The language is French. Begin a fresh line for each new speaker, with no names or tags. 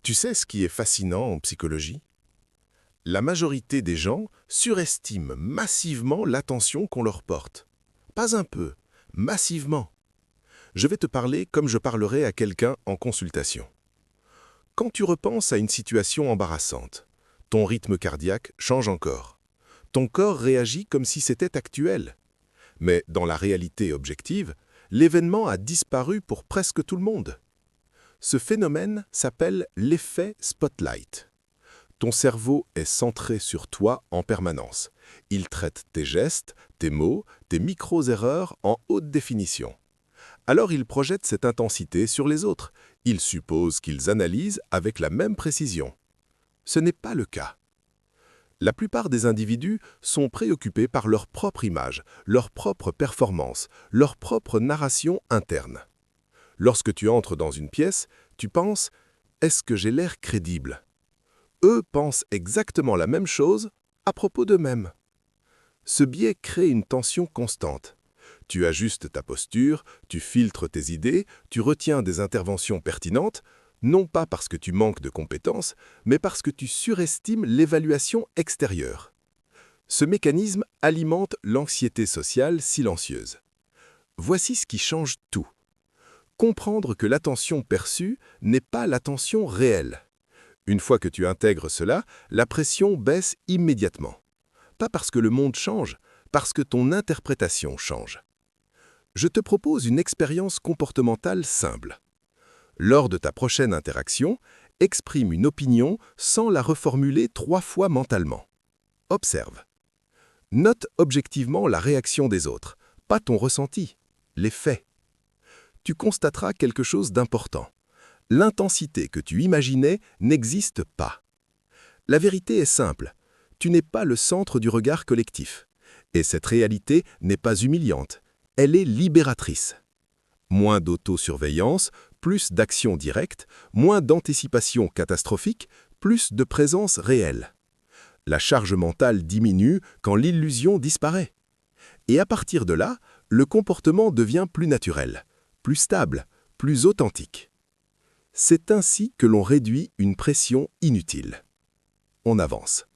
Tu sais ce qui est fascinant en psychologie? La majorité des gens surestiment massivement l'attention qu'on leur porte. Pas un peu, massivement. Je vais te parler comme je parlerais à quelqu'un en consultation. Quand tu repenses à une situation embarrassante, ton rythme cardiaque change encore. Ton corps réagit comme si c'était actuel. Mais dans la réalité objective, l'événement a disparu pour presque tout le monde. Ce phénomène s'appelle l'effet spotlight. Ton cerveau est centré sur toi en permanence. Il traite tes gestes, tes mots, tes micro-erreurs en haute définition. Alors il projette cette intensité sur les autres. Il suppose qu'ils analysent avec la même précision. Ce n'est pas le cas. La plupart des individus sont préoccupés par leur propre image, leur propre performance, leur propre narration interne. Lorsque tu entres dans une pièce, tu penses « Est-ce que j'ai l'air crédible ?» Eux pensent exactement la même chose à propos d'eux-mêmes. Ce biais crée une tension constante. Tu ajustes ta posture, tu filtres tes idées, tu retiens des interventions pertinentes, non pas parce que tu manques de compétences, mais parce que tu surestimes l'évaluation extérieure. Ce mécanisme alimente l'anxiété sociale silencieuse. Voici ce qui change tout. Comprendre que l'attention perçue n'est pas l'attention réelle. Une fois que tu intègres cela, la pression baisse immédiatement. Pas parce que le monde change, parce que ton interprétation change. Je te propose une expérience comportementale simple. Lors de ta prochaine interaction, exprime une opinion sans la reformuler 3 fois mentalement. Observe. Note objectivement la réaction des autres, pas ton ressenti, les faits. Tu constateras quelque chose d'important. L'intensité que tu imaginais n'existe pas. La vérité est simple. Tu n'es pas le centre du regard collectif. Et cette réalité n'est pas humiliante. Elle est libératrice. Moins d'autosurveillance, plus d'action directe, moins d'anticipation catastrophique, plus de présence réelle. La charge mentale diminue quand l'illusion disparaît. Et à partir de là, le comportement devient plus naturel, plus stable, plus authentique. C'est ainsi que l'on réduit une pression inutile. On avance.